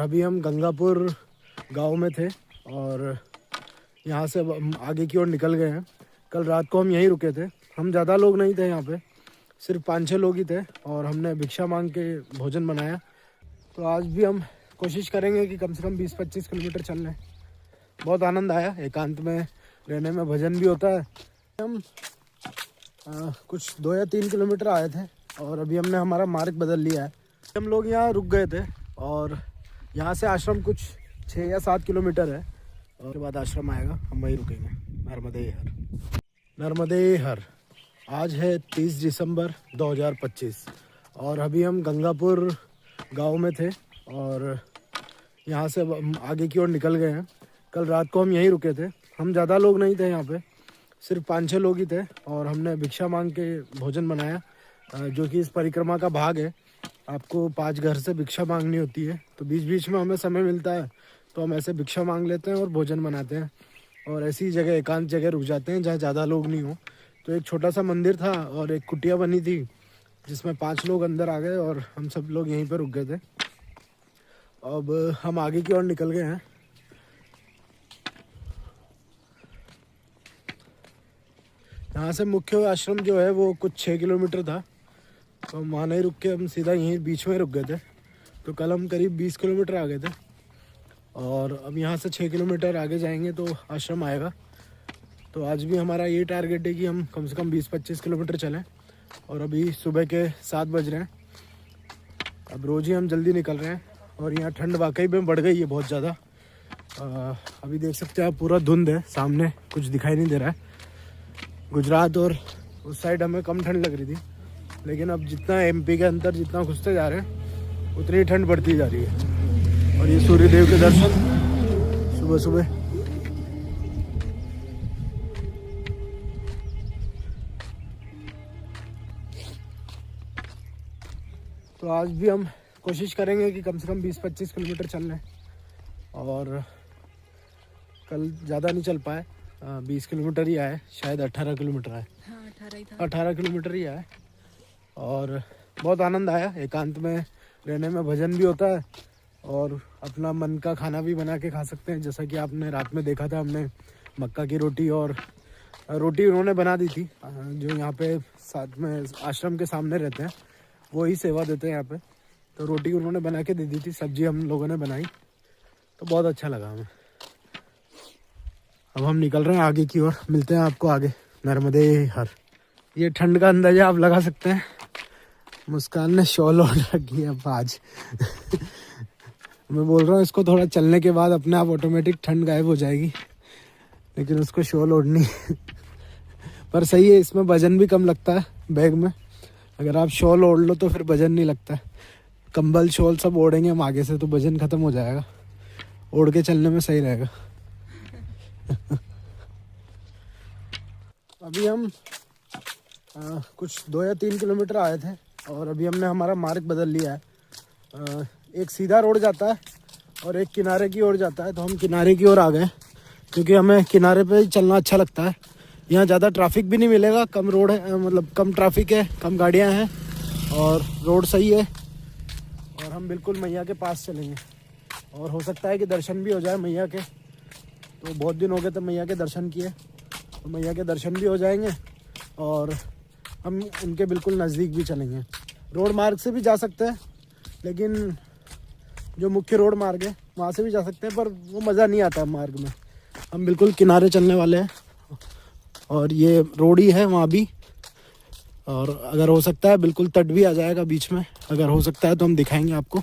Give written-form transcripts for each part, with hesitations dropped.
अभी हम गंगापुर गांव में थे और यहाँ से हम आगे की ओर निकल गए हैं। कल रात को हम यहीं रुके थे। हम ज़्यादा लोग नहीं थे यहाँ पे, सिर्फ 5-6 लोग ही थे और हमने भिक्षा मांग के भोजन बनाया। तो आज भी हम कोशिश करेंगे कि कम से कम 20-25 किलोमीटर चल लें। बहुत आनंद आया, एकांत में रहने में भजन भी होता है। हम कुछ 2 या 3 किलोमीटर आए थे और अभी हमने हमारा मार्ग बदल लिया है। हम लोग यहाँ रुक गए थे और यहाँ से आश्रम कुछ 6 या 7 किलोमीटर है और उसके बाद आश्रम आएगा, हम वहीं रुकेंगे। नर्मदे हर, नर्मदे हर। आज है 30 दिसंबर 2025 और अभी हम गंगापुर गांव में थे और यहाँ से हम आगे की ओर निकल गए हैं। कल रात को हम यहीं रुके थे। हम ज़्यादा लोग नहीं थे यहाँ पे, सिर्फ 5-6 लोग ही थे और हमने भिक्षा मांग के भोजन बनाया, जो कि इस परिक्रमा का भाग है। आपको 5 घर से भिक्षा मांगनी होती है, तो बीच बीच में हमें समय मिलता है तो हम ऐसे भिक्षा मांग लेते हैं और भोजन बनाते हैं और ऐसी जगह, एकांत जगह रुक जाते हैं जहाँ ज़्यादा लोग नहीं हो। तो एक छोटा सा मंदिर था और एक कुटिया बनी थी जिसमें 5 लोग अंदर आ गए और हम सब लोग यहीं पर रुक गए थे। अब हम आगे की ओर निकल गए हैं। यहाँ से मुख्य आश्रम जो है वो कुछ 6 किलोमीटर था, तो हम वहाँ नहीं रुक के हम सीधा यहीं बीच में रुक गए थे। तो कल हम करीब 20 किलोमीटर आ गए थे और अब यहाँ से 6 किलोमीटर आगे जाएंगे तो आश्रम आएगा। तो आज भी हमारा ये टारगेट है कि हम कम से कम 20-25 किलोमीटर चलें और अभी सुबह के 7 बज रहे हैं। अब रोज़ ही हम जल्दी निकल रहे हैं और यहाँ ठंड वाकई में बढ़ गई है बहुत ज़्यादा। अभी देख सकते हैं आप, पूरा धुंध है, सामने कुछ दिखाई नहीं दे रहा है। गुजरात और उस साइड हमें कम ठंड लग रही थी, लेकिन अब जितना एमपी के अंदर जितना घुसते जा रहे हैं उतनी ठंड बढ़ती जा रही है। और ये सूर्यदेव के दर्शन सुबह सुबह। तो आज भी हम कोशिश करेंगे कि कम से कम 20-25 किलोमीटर चल लें और कल ज़्यादा नहीं चल पाए, 20 किलोमीटर ही आए, शायद 18 किलोमीटर आए। हाँ, 18 ही था। 18 किलोमीटर ही आए और बहुत आनंद आया। एकांत में रहने में भजन भी होता है और अपना मन का खाना भी बना के खा सकते हैं। जैसा कि आपने रात में देखा था, हमने मक्का की रोटी और रोटी उन्होंने बना दी थी, जो यहाँ पे साथ में आश्रम के सामने रहते हैं, वो ही सेवा देते हैं यहाँ पे। तो रोटी उन्होंने बना के दे दी थी, सब्जी हम लोगों ने बनाई, तो बहुत अच्छा लगा हमें। अब हम निकल रहे हैं आगे की ओर, मिलते हैं आपको आगे। नर्मदे हर। ये ठंड का अंदाजा आप लगा सकते हैं, मुस्कान ने शॉल ओढ़ रखी है अब आज। मैं बोल रहा हूँ इसको थोड़ा चलने के बाद अपने आप ऑटोमेटिक ठंड गायब हो जाएगी, लेकिन उसको शॉल ओढ़नी पर सही है, इसमें वजन भी कम लगता है बैग में। अगर आप शॉल ओढ़ लो तो फिर वजन नहीं लगता है। कंबल शॉल सब ओढ़ेंगे हम आगे से तो वजन खत्म हो जाएगा, ओढ़ के चलने में सही रहेगा। अभी हम कुछ 2 या 3 किलोमीटर आए थे और अभी हमने हमारा मार्ग बदल लिया है। एक सीधा रोड जाता है और एक किनारे की ओर जाता है, तो हम किनारे की ओर आ गए क्योंकि हमें किनारे पे चलना अच्छा लगता है। यहाँ ज़्यादा ट्रैफिक भी नहीं मिलेगा, कम रोड है, मतलब कम ट्रैफिक है, कम गाड़ियाँ हैं और रोड सही है और हम बिल्कुल मैया के पास चलेंगे और हो सकता है कि दर्शन भी हो जाए मैया के। तो बहुत दिन हो गए थे मैया के दर्शन किए, तो मैया के दर्शन भी हो जाएंगे और हम उनके बिल्कुल नज़दीक भी चलेंगे। रोड मार्ग से भी जा सकते हैं, लेकिन जो मुख्य रोड मार्ग है वहाँ से भी जा सकते हैं, पर वो मज़ा नहीं आता मार्ग में। हम बिल्कुल किनारे चलने वाले हैं और ये रोड ही है वहाँ भी, और अगर हो सकता है बिल्कुल तट भी आ जाएगा बीच में, अगर हो सकता है तो हम दिखाएंगे आपको।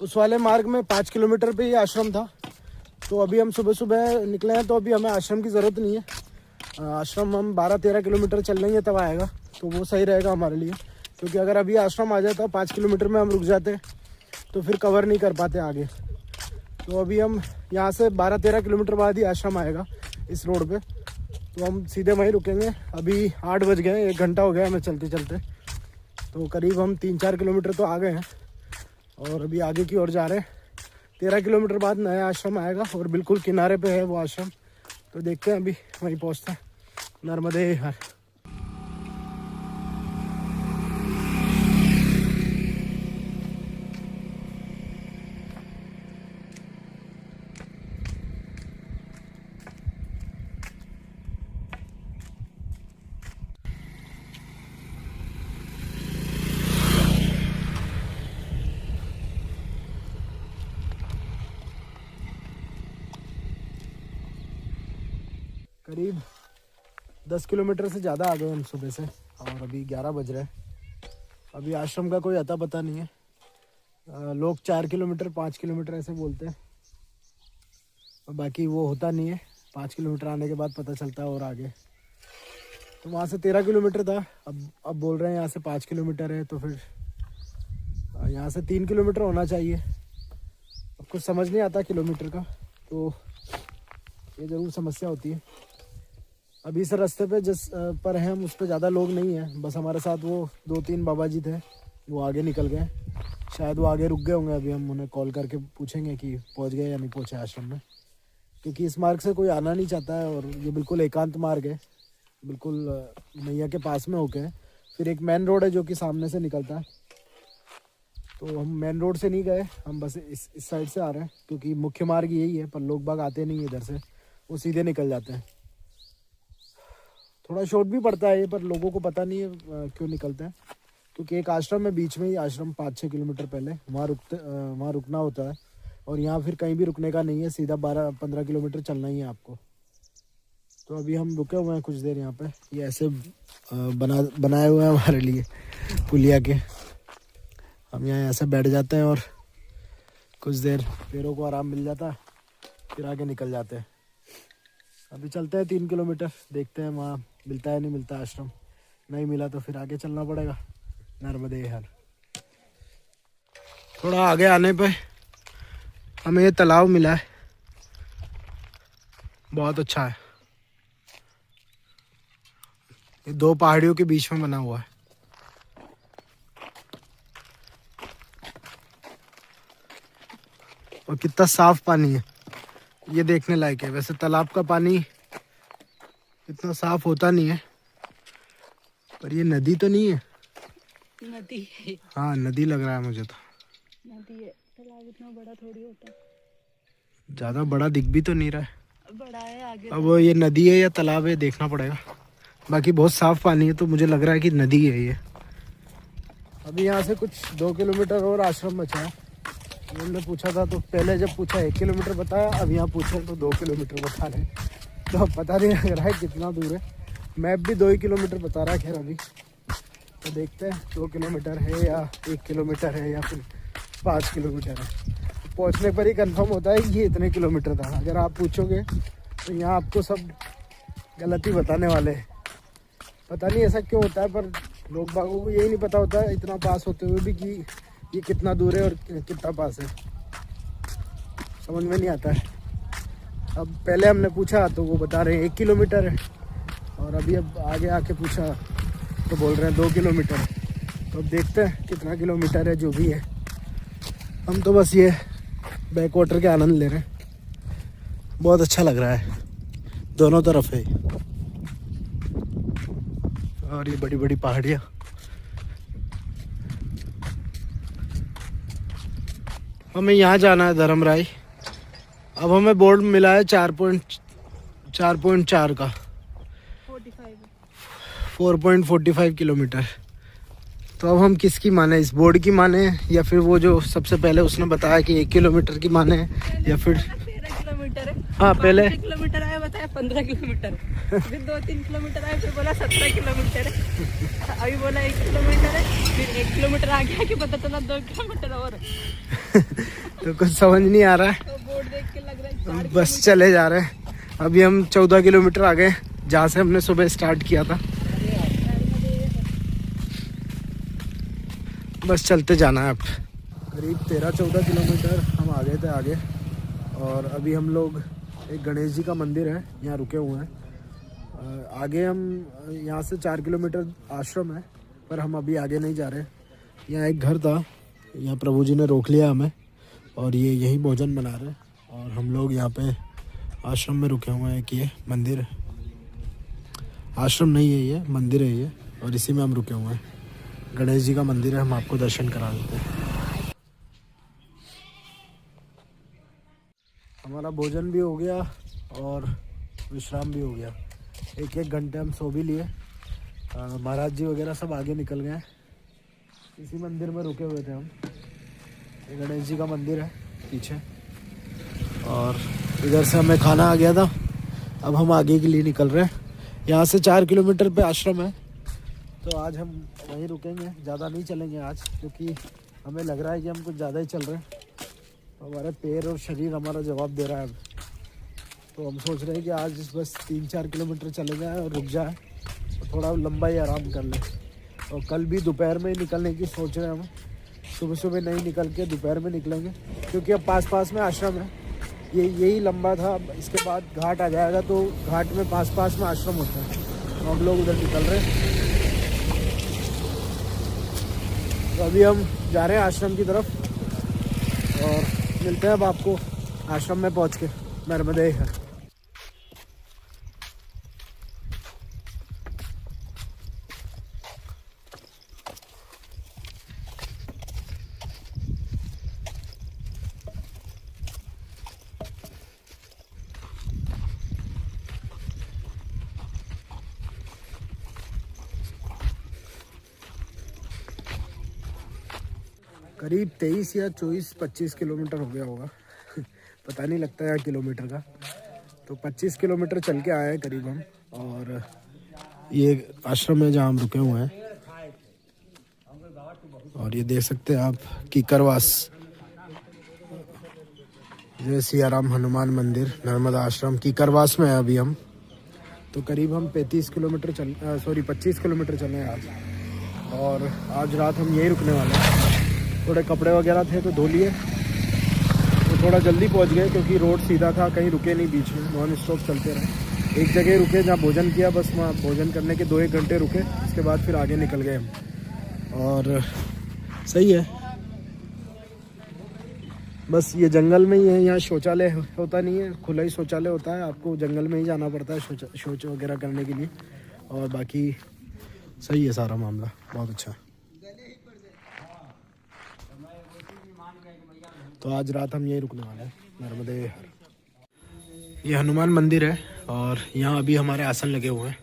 उस वाले मार्ग में 5 किलोमीटर पे ये आश्रम था, तो अभी हम सुबह सुबह निकले हैं तो अभी हमें आश्रम की ज़रूरत नहीं है। आश्रम हम 12-13 किलोमीटर चल लेंगे तब आएगा, तो वो सही रहेगा हमारे लिए। क्योंकि अगर अभी आश्रम आ जाता 5 किलोमीटर में हम रुक जाते तो फिर कवर नहीं कर पाते आगे। तो अभी हम यहाँ से 12-13 किलोमीटर बाद ही आश्रम आएगा इस रोड पे, तो हम सीधे वहीं रुकेंगे। अभी 8 बज गए, 1 घंटा हो गया हमें चलते चलते, तो करीब हम 3-4 किलोमीटर तो आ गए हैं और अभी आगे की ओर जा रहे हैं। 13 किलोमीटर बाद नया आश्रम आएगा और बिल्कुल किनारे पे है वो आश्रम, तो देखते हैं अभी वहीं पहुँचते हैं। नर्मदे हर। करीब 10 किलोमीटर से ज़्यादा आ गए हम सुबह से और अभी 11 बज रहे हैं। अभी आश्रम का कोई अता पता नहीं है। लोग 4 किलोमीटर 5 किलोमीटर ऐसे बोलते हैं और बाकी वो होता नहीं है। 5 किलोमीटर आने के बाद पता चलता है और आगे। तो वहाँ से 13 किलोमीटर था, अब बोल रहे हैं यहाँ से 5 किलोमीटर है, तो फिर यहाँ से 3 किलोमीटर होना चाहिए। अब कुछ समझ नहीं आता किलोमीटर का, तो ये ज़रूर समस्या होती है। अभी इस रास्ते पे जिस पर हैं हम उस पर ज़्यादा लोग नहीं हैं, बस हमारे साथ वो 2-3 बाबा जी थे, वो आगे निकल गए। शायद वो आगे रुक गए होंगे। अभी हम उन्हें कॉल करके पूछेंगे कि पहुंच गए या नहीं पहुंचे आश्रम में, क्योंकि इस मार्ग से कोई आना नहीं चाहता है और ये बिल्कुल एकांत मार्ग है, बिल्कुल मैया के पास में होके। फिर एक मेन रोड है जो कि सामने से निकलता है, तो हम मेन रोड से नहीं गए, हम बस इस साइड से आ रहे हैं, क्योंकि मुख्य मार्ग यही है। पर लोग बाग आते नहीं इधर से, वो सीधे निकल जाते हैं। थोड़ा शॉर्ट भी पड़ता है ये, पर लोगों को पता नहीं है क्यों निकलते हैं, क्योंकि एक आश्रम है बीच में ही, आश्रम 5-6 किलोमीटर पहले, वहाँ रुकना होता है। और यहाँ फिर कहीं भी रुकने का नहीं है, सीधा 12-15 किलोमीटर चलना ही है आपको। तो अभी हम रुके हुए हैं कुछ देर यहाँ पे। ये ऐसे बनाए हुए हैं हमारे लिए पुलिया के। हम यहाँ ऐसे बैठ जाते हैं और कुछ देर पैरों को आराम मिल जाता है, फिर आगे निकल जाते हैं। अभी चलते हैं 3 किलोमीटर, देखते हैं वहाँ मिलता है नहीं मिलता आश्रम। नहीं मिला तो फिर आगे चलना पड़ेगा, नर्मदे हर। थोड़ा आगे आने पे हमें ये तालाब मिला है, बहुत अच्छा है। ये 2 पहाड़ियों के बीच में बना हुआ है। और कितना साफ पानी है, ये देखने लायक है। वैसे तालाब का पानी इतना साफ होता नहीं है, पर ये नदी तो नहीं है। नदी है। हाँ नदी लग रहा है मुझे तो। नदी है, तालाब इतना बड़ा थोड़ी होता है। ज्यादा बड़ा दिख भी तो नहीं रहा है। बड़ा है आगे। अब ये नदी है या तालाब है देखना पड़ेगा। बाकी बहुत साफ पानी है, तो मुझे लग रहा है कि नदी है ये। अभी यहाँ से कुछ 2 किलोमीटर और आश्रम बचा है। हमने पूछा था तो पहले जब पूछा 1 किलोमीटर बताया, अब यहाँ पूछे तो 2 किलोमीटर बता रहे। तो अब पता नहीं लग रहा है कितना दूर है। मैप भी 2 ही किलोमीटर बता रहा है। खैर अभी तो देखते हैं 2 किलोमीटर है या 1 किलोमीटर है या फिर 5 किलोमीटर है। पहुँचने पर ही कंफर्म होता है कि ये इतने किलोमीटर था। अगर आप पूछोगे तो यहाँ आपको सब गलती बताने वाले हैं। पता नहीं ऐसा क्यों होता है, पर लोग बागों को यही नहीं पता होता है इतना पास होते हुए भी कि ये कितना दूर है और कितना पास है, समझ में नहीं आता है। अब पहले हमने पूछा तो वो बता रहे हैं 1 किलोमीटर है, और अभी अब आगे आके पूछा तो बोल रहे हैं 2 किलोमीटर है। तो अब देखते हैं कितना किलोमीटर है, जो भी है। हम तो बस ये बैक वाटर के आनंद ले रहे हैं। बहुत अच्छा लग रहा है, दोनों तरफ है और ये बड़ी बड़ी पहाड़ियाँ। हमें यहाँ जाना है धर्मराई। अब हमें बोर्ड मिला है 4.4 का 4.45 किलोमीटर। तो अब हम किसकी माने, इस बोर्ड की माने या फिर वो जो सबसे पहले उसने बताया कि 1 किलोमीटर की माने, या फिर 13 किलोमीटर है। हाँ पहले किलोमीटर आया बताया 15 किलोमीटर, फिर 2-3 किलोमीटर आया, फिर बोला 17 किलोमीटर है, अभी बोला 1 किलोमीटर है, फिर 1 किलोमीटर आ गया कि पता चला 2 किलोमीटर और। तो कुछ समझ नहीं आ रहा है, तो बोर्ड देख के लग रहा है बस चले जा रहे हैं। अभी हम 14 किलोमीटर आ गए जहाँ से हमने सुबह स्टार्ट किया था। बस चलते जाना है अब। करीब 13-14 किलोमीटर हम आ गए थे आगे, और अभी हम लोग एक गणेश जी का मंदिर है यहाँ रुके हुए हैं। आगे हम यहाँ से 4 किलोमीटर आश्रम है, पर हम अभी आगे नहीं जा रहे। यहाँ एक घर था, यहाँ प्रभु जी ने रोक लिया हमें और ये यही भोजन बना रहे हैं, और हम लोग यहाँ पे आश्रम में रुके हुए हैं कि ये मंदिर, आश्रम नहीं है ये मंदिर है ये, और इसी में हम रुके हुए हैं। गणेश जी का मंदिर है, हम आपको दर्शन करा देते हैं। हमारा भोजन भी हो गया और विश्राम भी हो गया। 1-1 घंटे हम सो भी लिए। महाराज जी वगैरह सब आगे निकल गए। इसी मंदिर में रुके हुए थे हम। ये गणेश जी का मंदिर है पीछे, और इधर से हमें खाना आ गया था, अब हम आगे के लिए निकल रहे हैं। यहाँ से 4 किलोमीटर पे आश्रम है, तो आज हम वहीं रुकेंगे, ज़्यादा नहीं चलेंगे आज, क्योंकि हमें लग रहा है कि हम कुछ ज़्यादा ही चल रहे हैं। तो हमारे पैर और शरीर हमारा जवाब दे रहा है अब। तो हम सोच रहे हैं कि आज बस 3-4 किलोमीटर चले जाएँ और रुक जाए और थोड़ा लंबा ही आराम कर लें। और कल भी दोपहर में ही निकलने की सोच रहे हैं हम। सुबह सुबह नहीं निकल के दोपहर में निकलेंगे, क्योंकि अब पास में आश्रम है। यही लंबा था, इसके बाद घाट आ जाएगा, तो घाट में पास में आश्रम होता है। तो हम लोग उधर निकल रहे हैं। तो अभी हम जा रहे हैं आश्रम की तरफ और मिलते हैं अब आपको आश्रम में पहुंच के। नर्मदे है। करीब 23 या 24-25 किलोमीटर हो गया होगा पता नहीं लगता है किलोमीटर का। तो 25 किलोमीटर चल के आए हैं करीब हम। और ये आश्रम है जहाँ हम रुके हुए हैं। और ये देख सकते हैं आप कीकरवास, जय सियाराम हनुमान मंदिर, नर्मदा आश्रम कीकरवास में है अभी हम। तो करीब हम 25 किलोमीटर चले हैं आज। और आज रात हम यहीं रुकने वाले हैं। थोड़े कपड़े वगैरह थे तो धो लिए, तो थोड़ा जल्दी पहुंच गए, क्योंकि रोड सीधा था, कहीं रुके नहीं बीच में, नॉन स्टॉप चलते रहे। एक जगह रुके जहाँ भोजन किया, बस वहाँ भोजन करने के 2-1 घंटे रुके, उसके बाद फिर आगे निकल गए हम। और सही है, बस ये जंगल में ही है, यहाँ शौचालय होता नहीं है, खुला ही शौचालय होता है, आपको जंगल में ही जाना पड़ता है शौच वगैरह करने के लिए। और बाकी सही है सारा मामला, बहुत अच्छा। तो आज रात हम यहीं रुकने वाले हैं, नर्मदे हर। ये हनुमान मंदिर है और यहाँ अभी हमारे आसन लगे हुए हैं।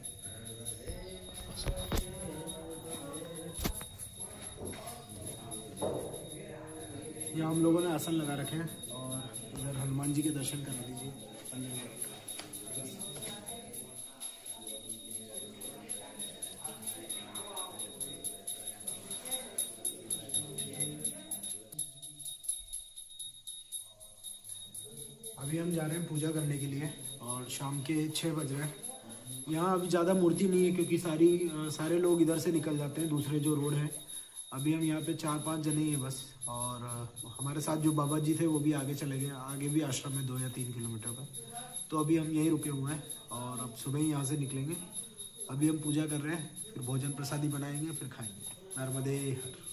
यहाँ हम लोगों ने आसन लगा रखे हैं और इधर हनुमान जी के दर्शन कर लीजिए। अभी हम जा रहे हैं पूजा करने के लिए और शाम के 6 बज रहे हैं। यहाँ अभी ज़्यादा मूर्ति नहीं है, क्योंकि सारे लोग इधर से निकल जाते हैं, दूसरे जो रोड है। अभी हम यहाँ पे 4-5 जने ही हैं बस। और हमारे साथ जो बाबा जी थे वो भी आगे चले गए, आगे भी आश्रम है 2 या 3 किलोमीटर का। तो अभी हम यहीं रुके हुए हैं और अब सुबह ही यहाँ से निकलेंगे। अभी हम पूजा कर रहे हैं, फिर भोजन प्रसादी बनाएंगे, फिर खाएंगे। नर्मदे हर।